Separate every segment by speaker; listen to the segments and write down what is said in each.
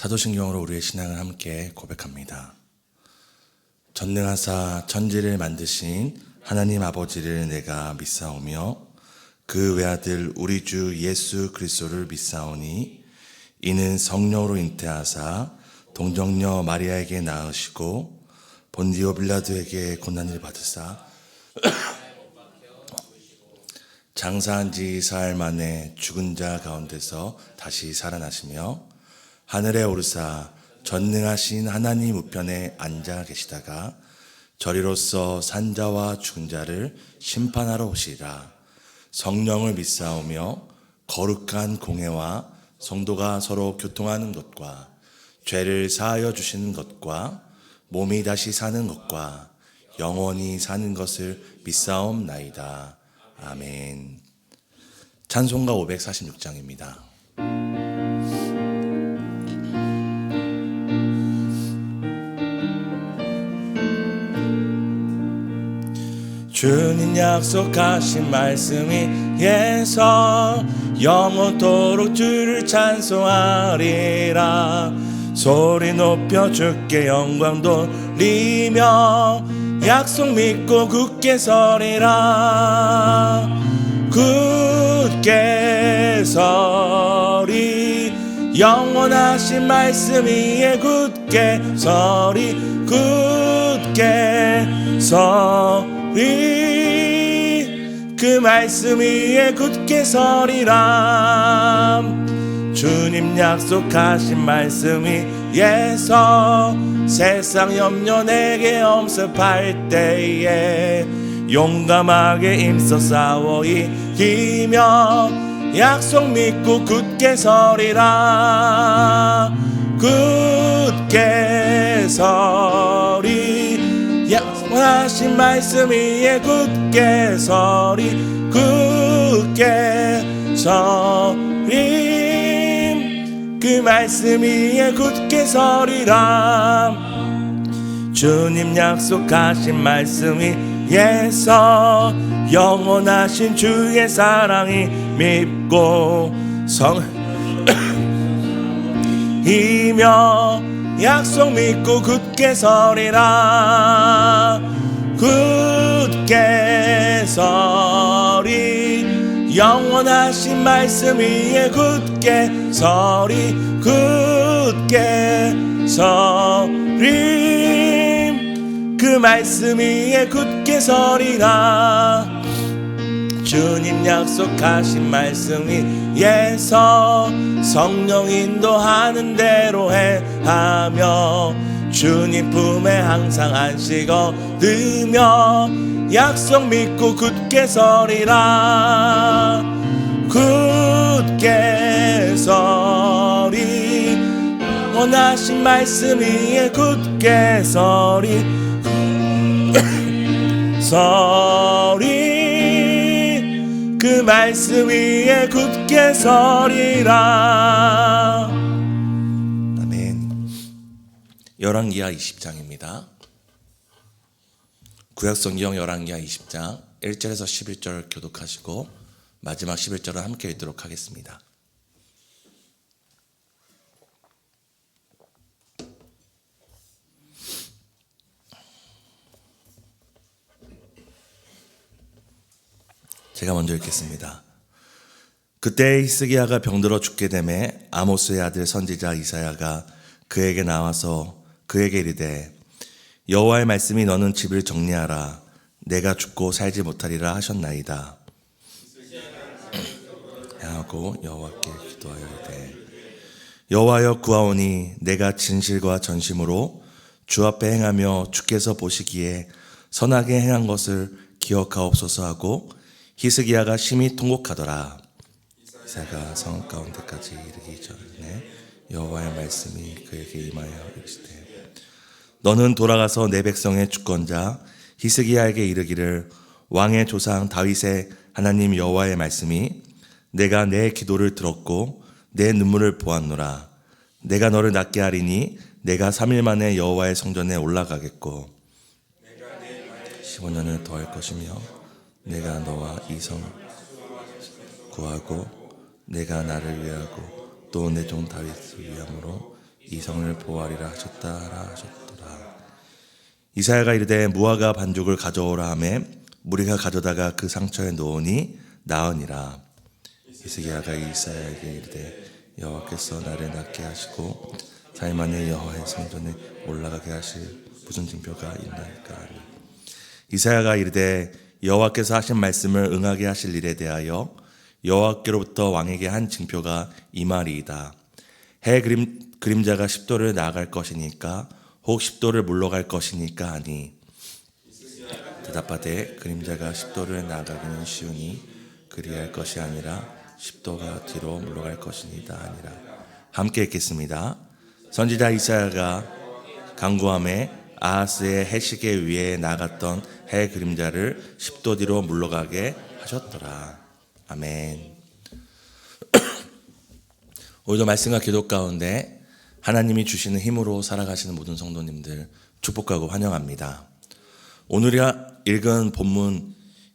Speaker 1: 사도신경으로 우리의 신앙을 함께 고백합니다. 전능하사 천지를 만드신 하나님 아버지를 내가 믿사오며 그 외아들 우리 주 예수 그리스도를 믿사오니 이는 성령으로 잉태하사 동정녀 마리아에게 낳으시고 본디오 빌라도에게 고난을 받으사 장사한 지 사흘 만에 죽은 자 가운데서 다시 살아나시며 하늘에 오르사 전능하신 하나님 우편에 앉아 계시다가 저리로서 산자와 죽은 자를 심판하러 오시리라. 성령을 믿사오며 거룩한 공회와 성도가 서로 교통하는 것과 죄를 사하여 주시는 것과 몸이 다시 사는 것과 영원히 사는 것을 믿사옵나이다. 아멘. 찬송가 546장입니다. 주님 약속하신 말씀이 예서 영원토록 주를 찬송하리라. 소리 높여 주께 영광 돌리며 약속 믿고 굳게 서리라. 굳게 서리 영원하신 말씀 위에 굳게 서리. 굳게 서리 그 말씀 위에 굳게 서리라. 주님 약속하신 말씀 위에서 세상 염려 내게 엄습할 때에 용감하게 힘써 싸워 이기며 약속 믿고 굳게 서리라. 굳게 서리 약속하신 말씀 위에 굳게 서리. 굳게 서리 그 말씀 위에 굳게 서리라. 주님 약속하신 말씀 위에서 영원하신 주의 사랑이 밉고 이며 약속 믿고 굳게 서리라. 굳게 서리 영원하신 말씀 위에 굳게 서리. 굳게 서리 그 말씀 위에 굳게 서리라. 주님 약속하신 말씀 위에서 성령 인도하는 대로 행하며 주님 품에 항상 안식 얻으며 약속 믿고 굳게 서리라. 굳게 서리 원하신 말씀 위에 굳게 서리. 서리 그 말씀 위에 굳게 서리라. 아멘. 열왕기하 20장입니다. 구약성경 열왕기하 20장 1절에서 11절 교독하시고 마지막 11절을 함께 읽도록 하겠습니다. 제가 먼저 읽겠습니다. 그때 히스기야가 병들어 죽게 되매 아모스의 아들 선지자 이사야가 그에게 나와서 그에게 이르되 여호와의 말씀이 너는 집을 정리하라. 내가 죽고 살지 못하리라 하셨나이다. 하고 여호와께 기도하여 이르되 여호와여 구하오니 내가 진실과 전심으로 주 앞에 행하며 주께서 보시기에 선하게 행한 것을 기억하옵소서 하고 히스기야가 심히 통곡하더라. 이사야가 성 가운데까지 이르기 전에 여호와의 말씀이 그에게 임하여 이르시되 너는 돌아가서 내 백성의 주권자 히스기야에게 이르기를 왕의 조상 다윗의 하나님 여호와의 말씀이 내가 내 기도를 들었고 내 눈물을 보았노라. 내가 너를 낫게 하리니 내가 3일 만에 여호와의 성전에 올라가겠고 15년을 더할 것이며 내가 너와 이 성 구하고 내가 나를 위하고 또 내 종 다윗을 위함으로 이 성을 보호하리라 하셨더라. 이사야가 이르되 무화과 반죽을 가져오라 하매 무리가 가져다가 그 상처에 놓으니 나으니라. 히스기야가 이사야에게 이르되 여호와께서 나를 낫게 하시고 4일 만에 여호와의 성전에 올라가게 하실 무슨 징표가 있나이까 하니, 이사야가 이르되 여호와께서 하신 말씀을 응하게 하실 일에 대하여 여호와께로부터 왕에게 한 징표가 이 말이이다. 해 그림자가 10도를 나아갈 것이니까 혹 10도를 물러갈 것이니까 하니, 대답하되 그림자가 10도를 나아가기는 쉬우니 그리할 것이 아니라 10도가 뒤로 물러갈 것이니이다 아니라. 함께 읽겠습니다. 선지자 이사야가 간구함에 아하스의 해시계 위에 나갔던 해 그림자를 10도 뒤로 물러가게 하셨더라. 아멘. 오늘도 말씀과 기도 가운데 하나님이 주시는 힘으로 살아가시는 모든 성도님들 축복하고 환영합니다. 오늘이가 읽은 본문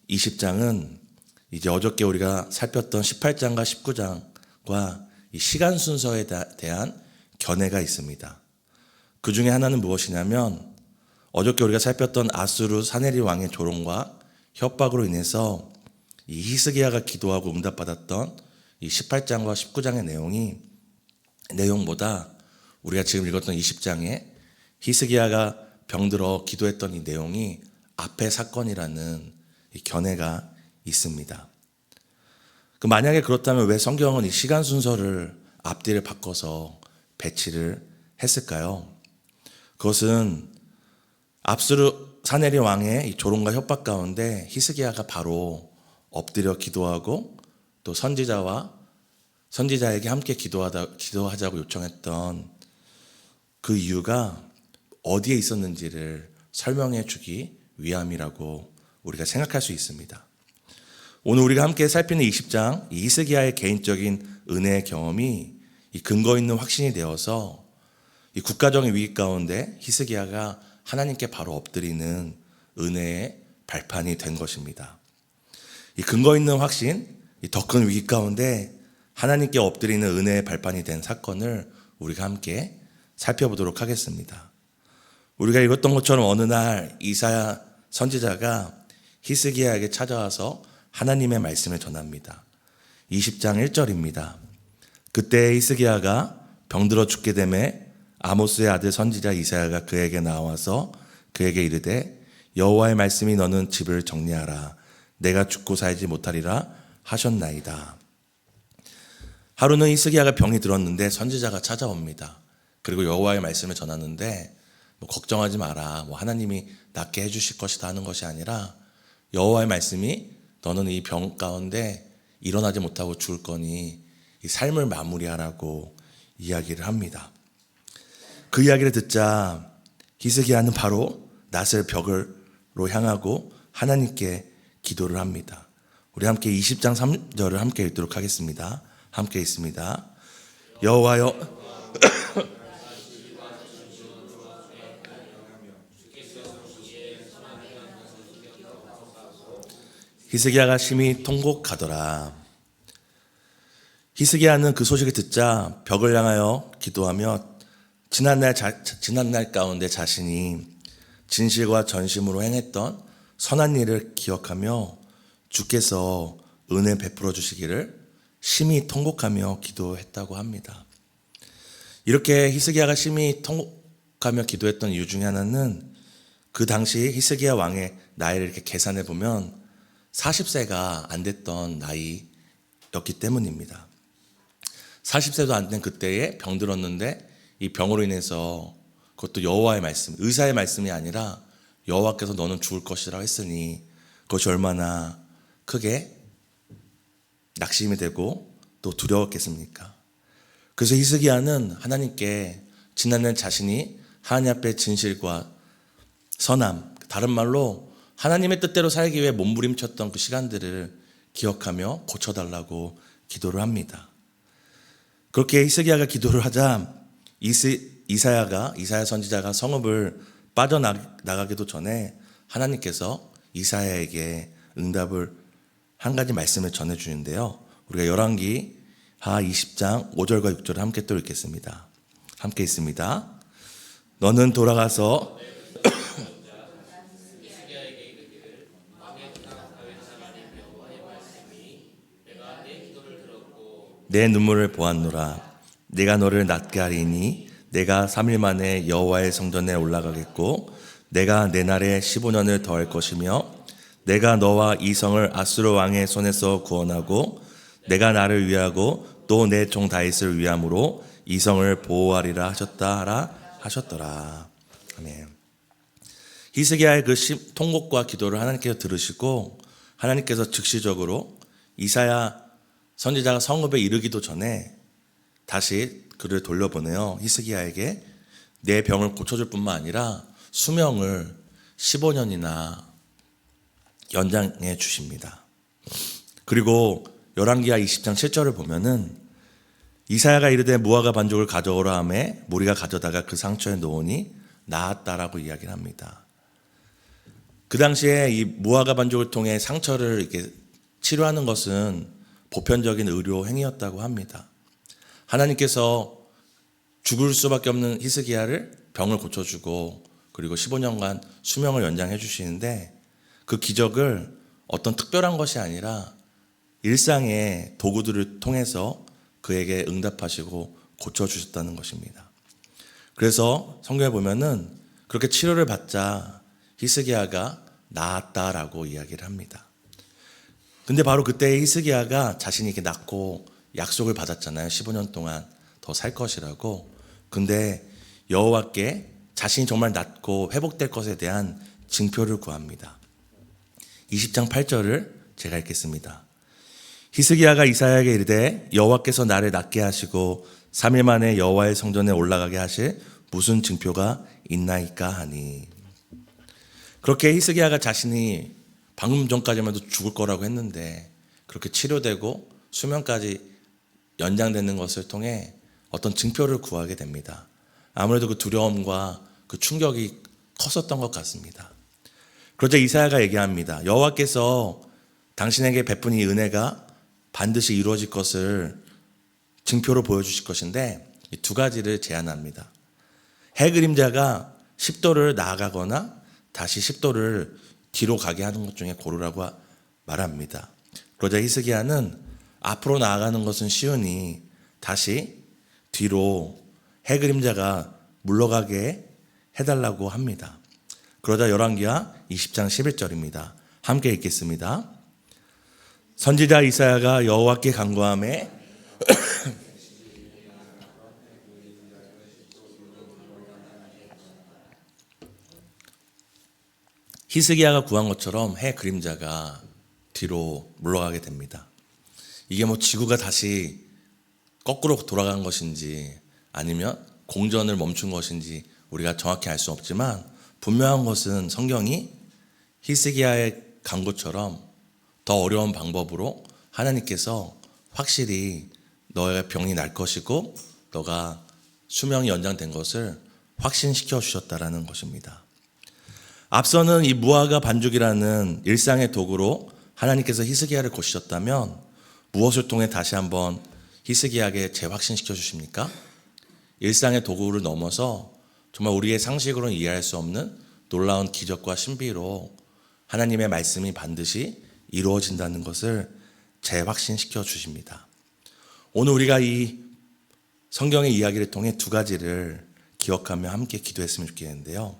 Speaker 1: 20장은 이제 어저께 우리가 살폈던 18장과 19장과 이 시간 순서에 대한 견해가 있습니다. 그 중에 하나는 무엇이냐면, 어저께 우리가 살폈던 아수르 사네리 왕의 조롱과 협박으로 인해서 이 히스기야가 기도하고 응답받았던 이 18장과 19장의 내용보다 우리가 지금 읽었던 20장에 히스기야가 병들어 기도했던 이 내용이 앞의 사건이라는 이 견해가 있습니다. 만약에 그렇다면 왜 성경은 이 시간 순서를 앞뒤를 바꿔서 배치를 했을까요? 그것은 압수르 사네리 왕의 이 조롱과 협박 가운데 히스기야가 바로 엎드려 기도하고 또 선지자에게 함께 기도하자고 요청했던 그 이유가 어디에 있었는지를 설명해 주기 위함이라고 우리가 생각할 수 있습니다. 오늘 우리가 함께 살피는 20장, 이 히스기야의 개인적인 은혜의 경험이 이 근거 있는 확신이 되어서 이 국가적인 위기 가운데 히스기야가 하나님께 바로 엎드리는 은혜의 발판이 된 것입니다. 이 근거 있는 확신, 이 더 큰 위기 가운데 하나님께 엎드리는 은혜의 발판이 된 사건을 우리가 함께 살펴보도록 하겠습니다. 우리가 읽었던 것처럼 어느 날 이사야 선지자가 히스기야에게 찾아와서 하나님의 말씀을 전합니다. 20장 1절입니다. 그때 히스기야가 병들어 죽게 되매 아모스의 아들 선지자 이사야가 그에게 나와서 그에게 이르되 여호와의 말씀이 너는 집을 정리하라. 내가 죽고 살지 못하리라 하셨나이다. 하루는 히스기야가 병이 들었는데 선지자가 찾아옵니다. 그리고 여호와의 말씀을 전하는데 걱정하지 마라. 하나님이 낫게 해주실 것이다 하는 것이 아니라 여호와의 말씀이 너는 이 병 가운데 일어나지 못하고 죽을 거니 이 삶을 마무리하라고 이야기를 합니다. 그 이야기를 듣자 히스기야는 바로 낫을 벽으로 향하고 하나님께 기도를 합니다. 우리 함께 20장 3절을 함께 읽도록 하겠습니다. 함께 읽습니다. 여호와여 히스기야가 심히 통곡하더라. 히스기야는 그 소식을 듣자 벽을 향하여 기도하며 지난날 가운데 자신이 진실과 전심으로 행했던 선한 일을 기억하며 주께서 은혜 베풀어 주시기를 심히 통곡하며 기도했다고 합니다. 이렇게 히스기야가 심히 통곡하며 기도했던 이유 중에 하나는 그 당시 히스기야 왕의 나이를 이렇게 계산해 보면 40세가 안 됐던 나이였기 때문입니다. 40세도 안 된 그때에 병들었는데 이 병으로 인해서 그것도 여호와의 말씀, 의사의 말씀이 아니라 여호와께서 너는 죽을 것이라고 했으니 그것이 얼마나 크게 낙심이 되고 또 두려웠겠습니까? 그래서 히스기야는 하나님께 지난날 자신이 하나님 앞에 진실과 선함, 다른 말로 하나님의 뜻대로 살기 위해 몸부림쳤던 그 시간들을 기억하며 고쳐달라고 기도를 합니다. 그렇게 히스기야가 기도를 하자 이사야 선지자가 성읍을 빠져나가기도 전에 하나님께서 이사야에게 응답을 한 가지 말씀을 전해주는데요. 우리가 열왕기 하 20장 5절과 6절을 함께 또 읽겠습니다. 함께 있습니다. 너는 돌아가서 내 눈물을 보았노라. 내가 너를 낫게 하리니 내가 3일 만에 여호와의 성전에 올라가겠고 내가 내 날에 15년을 더할 것이며 내가 너와 이 성을 아수르 왕의 손에서 구원하고 내가 나를 위하고 또 내 종 다윗을 위함으로 이 성을 보호하리라 하셨더라. 아멘. 히스기야의 그 통곡과 기도를 하나님께서 들으시고 하나님께서 즉시적으로 이사야 선지자가 성읍에 이르기도 전에 다시 그를 돌려보내요. 히스기야에게 내 병을 고쳐줄 뿐만 아니라 수명을 15년이나 연장해 주십니다. 그리고 열왕기하 20장 7절을 보면은 이사야가 이르되 무화과 반죽을 가져오라 하매 무리가 가져다가 그 상처에 놓으니 나았다라고 이야기를 합니다. 그 당시에 이 무화과 반죽을 통해 상처를 이렇게 치료하는 것은 보편적인 의료 행위였다고 합니다. 하나님께서 죽을 수밖에 없는 히스기야를 병을 고쳐주고 그리고 15년간 수명을 연장해 주시는데 그 기적을 어떤 특별한 것이 아니라 일상의 도구들을 통해서 그에게 응답하시고 고쳐주셨다는 것입니다. 그래서 성경에 보면은 그렇게 치료를 받자 히스기야가 나았다라고 이야기를 합니다. 근데 바로 그때 히스기야가 자신이 이렇게 낳고 약속을 받았잖아요. 15년 동안 더 살 것이라고. 근데 여호와께 자신이 정말 낫고 회복될 것에 대한 증표를 구합니다. 20장 8절을 제가 읽겠습니다. 히스기야가 이사야에게 이르되 여호와께서 나를 낫게 하시고 3일 만에 여호와의 성전에 올라가게 하실 무슨 증표가 있나이까 하니. 그렇게 히스기야가 자신이 방금 전까지만 해도 죽을 거라고 했는데 그렇게 치료되고 수명까지 연장되는 것을 통해 어떤 증표를 구하게 됩니다. 아무래도 그 두려움과 그 충격이 컸었던 것 같습니다. 그러자 이사야가 얘기합니다. 여호와께서 당신에게 베푼 이 은혜가 반드시 이루어질 것을 증표로 보여주실 것인데 이 두 가지를 제안합니다. 해 그림자가 10도를 나아가거나 다시 10도를 뒤로 가게 하는 것 중에 고르라고 말합니다. 그러자 히스기야는 앞으로 나아가는 것은 쉬우니 다시 뒤로 해 그림자가 물러가게 해달라고 합니다. 그러자 열왕기하 20장 11절입니다. 함께 읽겠습니다. 선지자 이사야가 여호와께 간구하매 히스기야가 구한 것처럼 해 그림자가 뒤로 물러가게 됩니다. 이게 뭐 지구가 다시 거꾸로 돌아간 것인지 아니면 공전을 멈춘 것인지 우리가 정확히 알 수 없지만 분명한 것은 성경이 히스기야의 간구처럼 더 어려운 방법으로 하나님께서 확실히 너의 병이 날 것이고 너가 수명이 연장된 것을 확신시켜 주셨다라는 것입니다. 앞서는 이 무화과 반죽이라는 일상의 도구로 하나님께서 히스기야를 고치셨다면 무엇을 통해 다시 한번 히스기야에게 재확신시켜 주십니까? 일상의 도구를 넘어서 정말 우리의 상식으로는 이해할 수 없는 놀라운 기적과 신비로 하나님의 말씀이 반드시 이루어진다는 것을 재확신시켜 주십니다. 오늘 우리가 이 성경의 이야기를 통해 두 가지를 기억하며 함께 기도했으면 좋겠는데요.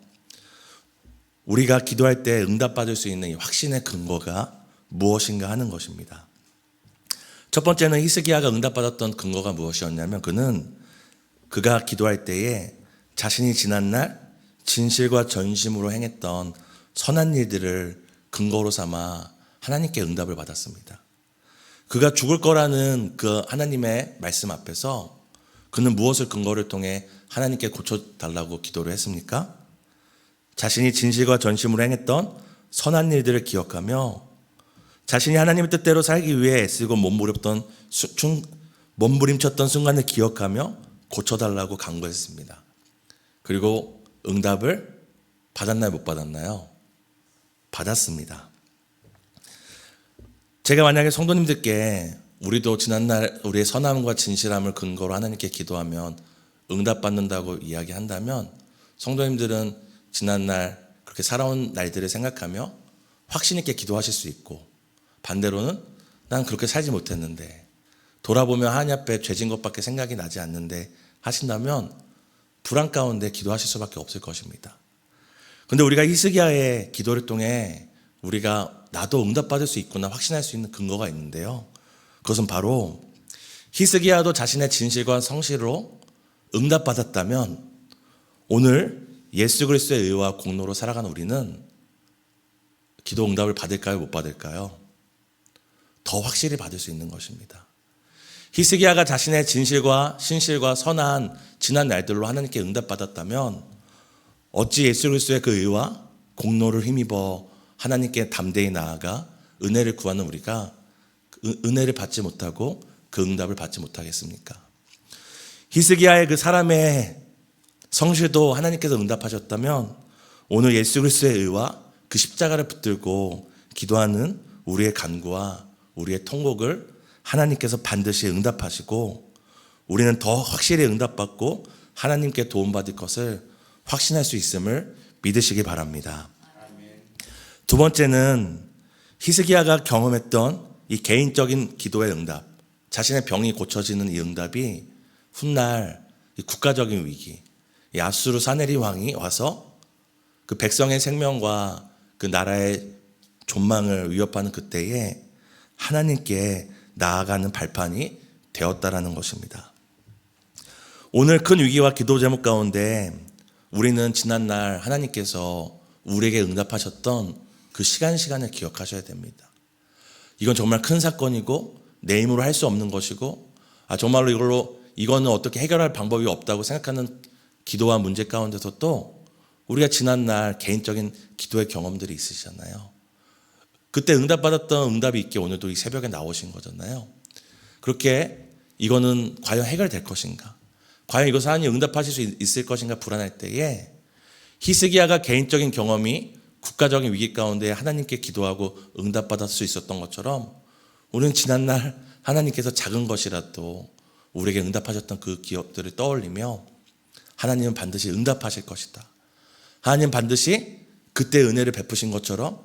Speaker 1: 우리가 기도할 때 응답받을 수 있는 이 확신의 근거가 무엇인가 하는 것입니다. 첫 번째는 히스기야가 응답받았던 근거가 무엇이었냐면 그가 기도할 때에 자신이 지난날 진실과 전심으로 행했던 선한 일들을 근거로 삼아 하나님께 응답을 받았습니다. 그가 죽을 거라는 그 하나님의 말씀 앞에서 그는 무엇을 근거를 통해 하나님께 고쳐달라고 기도를 했습니까? 자신이 진실과 전심으로 행했던 선한 일들을 기억하며 자신이 하나님의 뜻대로 살기 위해 애쓰고 몸부림쳤던 순간을 기억하며 고쳐달라고 간구했습니다. 그리고 응답을 받았나요? 못 받았나요? 받았습니다. 제가 만약에 성도님들께 우리도 지난날 우리의 선함과 진실함을 근거로 하나님께 기도하면 응답받는다고 이야기한다면 성도님들은 지난날 그렇게 살아온 날들을 생각하며 확신 있게 기도하실 수 있고, 반대로는 난 그렇게 살지 못했는데, 돌아보면 하나님 앞에 죄진 것밖에 생각이 나지 않는데 하신다면 불안 가운데 기도하실 수밖에 없을 것입니다. 근데 우리가 히스기야의 기도를 통해 우리가 나도 응답받을 수 있구나 확신할 수 있는 근거가 있는데요. 그것은 바로 히스기야도 자신의 진실과 성실로 응답받았다면 오늘 예수 그리스도의 의와 공로로 살아가는 우리는 기도 응답을 받을까요? 못 받을까요? 더 확실히 받을 수 있는 것입니다. 히스기야가 자신의 진실과 신실과 선한 지난 날들로 하나님께 응답받았다면 어찌 예수 그리스도의 그 의와 공로를 힘입어 하나님께 담대히 나아가 은혜를 구하는 우리가 은혜를 받지 못하고 그 응답을 받지 못하겠습니까? 히스기야의 그 사람의 성실도 하나님께서 응답하셨다면 오늘 예수 그리스도의 의와 그 십자가를 붙들고 기도하는 우리의 간구와 우리의 통곡을 하나님께서 반드시 응답하시고 우리는 더 확실히 응답받고 하나님께 도움받을 것을 확신할 수 있음을 믿으시기 바랍니다. 두 번째는 히스기야가 경험했던 이 개인적인 기도의 응답, 자신의 병이 고쳐지는 이 응답이 훗날 이 국가적인 위기, 이 아수르 사네리 왕이 와서 그 백성의 생명과 그 나라의 존망을 위협하는 그때에 하나님께 나아가는 발판이 되었다라는 것입니다. 오늘 큰 위기와 기도 제목 가운데 우리는 지난날 하나님께서 우리에게 응답하셨던 그 시간을 기억하셔야 됩니다. 이건 정말 큰 사건이고 내 힘으로 할 수 없는 것이고 정말로 이거는 어떻게 해결할 방법이 없다고 생각하는 기도와 문제 가운데서 또 우리가 지난날 개인적인 기도의 경험들이 있으시잖아요. 그때 응답받았던 응답이 있게 오늘도 이 새벽에 나오신 거잖아요. 그렇게 이거는 과연 해결될 것인가? 과연 이것을 하나님 응답하실 수 있을 것인가 불안할 때에 히스기야가 개인적인 경험이 국가적인 위기 가운데 하나님께 기도하고 응답받을 수 있었던 것처럼 우리는 지난날 하나님께서 작은 것이라도 우리에게 응답하셨던 그 기업들을 떠올리며 하나님은 반드시 응답하실 것이다. 하나님 반드시 그때 은혜를 베푸신 것처럼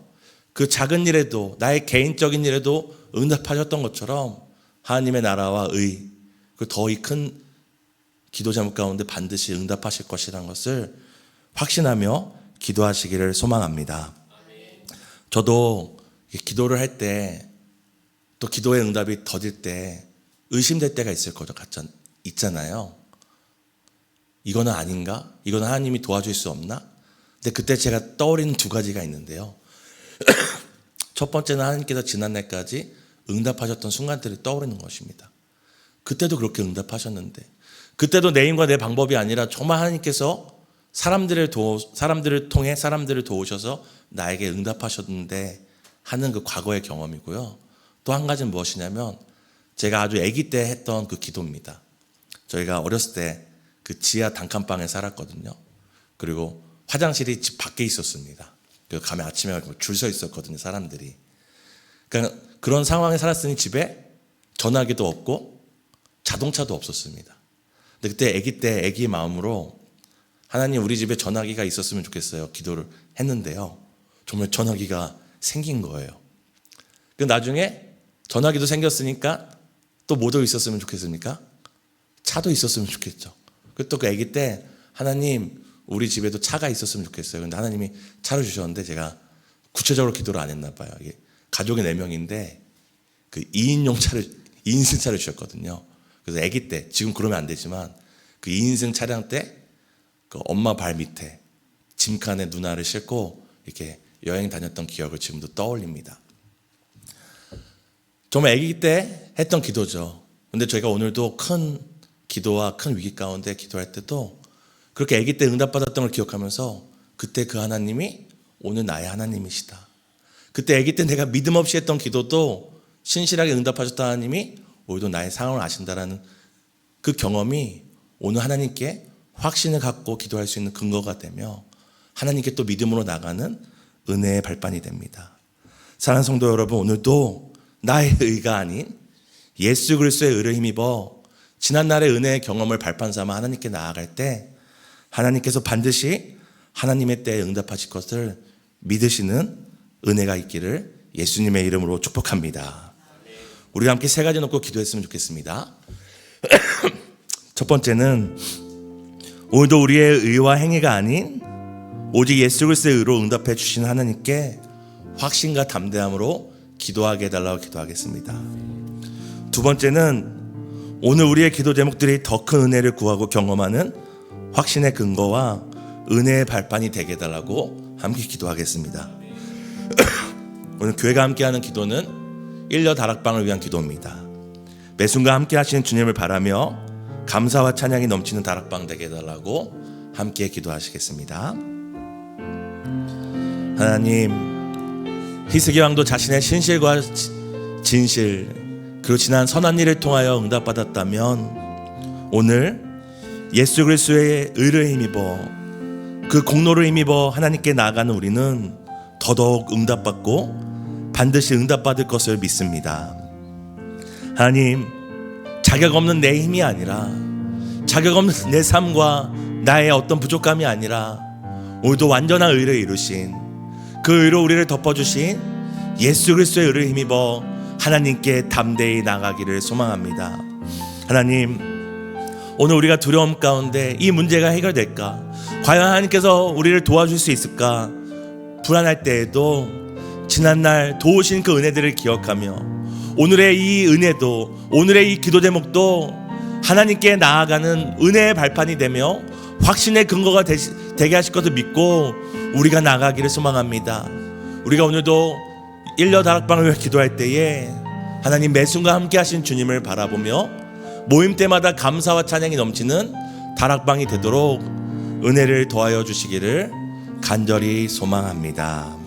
Speaker 1: 그 작은 일에도 나의 개인적인 일에도 응답하셨던 것처럼 하나님의 나라와 의, 그 더 큰 기도 제목 가운데 반드시 응답하실 것이라는 것을 확신하며 기도하시기를 소망합니다. 저도 기도를 할 때 또 기도의 응답이 더딜 때 의심될 때가 있을 것 있잖아요. 이거는 아닌가? 이거는 하나님이 도와줄 수 없나? 근데 그때 제가 떠오르는 두 가지가 있는데요. 첫 번째는 하나님께서 지난날까지 응답하셨던 순간들이 떠오르는 것입니다. 그때도 그렇게 응답하셨는데 그때도 내 힘과 내 방법이 아니라 정말 하나님께서 사람들을 통해 사람들을 도우셔서 나에게 응답하셨는데 하는 그 과거의 경험이고요. 또 한 가지는 무엇이냐면 제가 아주 아기 때 했던 그 기도입니다. 저희가 어렸을 때 그 지하 단칸방에 살았거든요. 그리고 화장실이 집 밖에 있었습니다. 그래서 가면 아침에 줄 서 있었거든요, 사람들이. 그러니까 그런 상황에 살았으니 집에 전화기도 없고 자동차도 없었습니다. 근데 그때 아기 때 아기의 마음으로 하나님 우리 집에 전화기가 있었으면 좋겠어요. 기도를 했는데요. 정말 전화기가 생긴 거예요. 그 나중에 전화기도 생겼으니까 또 뭐도 있었으면 좋겠습니까? 차도 있었으면 좋겠죠. 또 그 아기 때 하나님 우리 집에도 차가 있었으면 좋겠어요. 근데 하나님이 차를 주셨는데 제가 구체적으로 기도를 안 했나 봐요. 이게 가족이 4명인데 그 2인승 차를 주셨거든요. 그래서 아기 때 지금 그러면 안 되지만 그 2인승 차량 때 그 엄마 발 밑에 짐칸에 누나를 싣고 이렇게 여행 다녔던 기억을 지금도 떠올립니다. 정말 아기 때 했던 기도죠. 근데 저희가 오늘도 큰 기도와 큰 위기 가운데 기도할 때도 그렇게 아기 때 응답받았던 걸 기억하면서 그때 그 하나님이 오늘 나의 하나님이시다. 그때 아기 때 내가 믿음 없이 했던 기도도 신실하게 응답하셨던 하나님이 오늘도 나의 상황을 아신다라는 그 경험이 오늘 하나님께 확신을 갖고 기도할 수 있는 근거가 되며 하나님께 또 믿음으로 나가는 은혜의 발판이 됩니다. 사랑하는 성도 여러분, 오늘도 나의 의가 아닌 예수 그리스도의 의를 힘입어 지난날의 은혜의 경험을 발판 삼아 하나님께 나아갈 때 하나님께서 반드시 하나님의 때에 응답하실 것을 믿으시는 은혜가 있기를 예수님의 이름으로 축복합니다. 우리가 함께 세 가지 놓고 기도했으면 좋겠습니다. 첫 번째는 오늘도 우리의 의와 행위가 아닌 오직 예수 그리스도의 의로 응답해 주신 하나님께 확신과 담대함으로 기도하게 해달라고 기도하겠습니다. 두 번째는 오늘 우리의 기도 제목들이 더 큰 은혜를 구하고 경험하는 확신의 근거와 은혜의 발판이 되게 해달라고 함께 기도하겠습니다. 오늘 교회가 함께하는 기도는 1년 다락방을 위한 기도입니다. 매 순간 함께 하시는 주님을 바라며 감사와 찬양이 넘치는 다락방 되게 해달라고 함께 기도하시겠습니다. 하나님, 히스기 왕도 자신의 신실과 진실 그리고 지난 선한 일을 통하여 응답받았다면 오늘 예수 그리스도의 의를 힘입어 그 공로를 힘입어 하나님께 나아가는 우리는 더더욱 응답받고 반드시 응답받을 것을 믿습니다. 하나님, 자격 없는 내 힘이 아니라 자격 없는 내 삶과 나의 어떤 부족함이 아니라 오늘도 완전한 의를 이루신 그 의로 우리를 덮어주신 예수 그리스도의 의를 힘입어 하나님께 담대히 나가기를 소망합니다. 하나님, 오늘 우리가 두려움 가운데 이 문제가 해결될까? 과연 하나님께서 우리를 도와줄 수 있을까? 불안할 때에도 지난날 도우신 그 은혜들을 기억하며 오늘의 이 은혜도 오늘의 이 기도 제목도 하나님께 나아가는 은혜의 발판이 되며 확신의 근거가 되게 하실 것을 믿고 우리가 나가기를 소망합니다. 우리가 오늘도 1년 다락방을 위해 기도할 때에 하나님 매 순간 함께 하신 주님을 바라보며 모임 때마다 감사와 찬양이 넘치는 다락방이 되도록 은혜를 더하여 주시기를 간절히 소망합니다.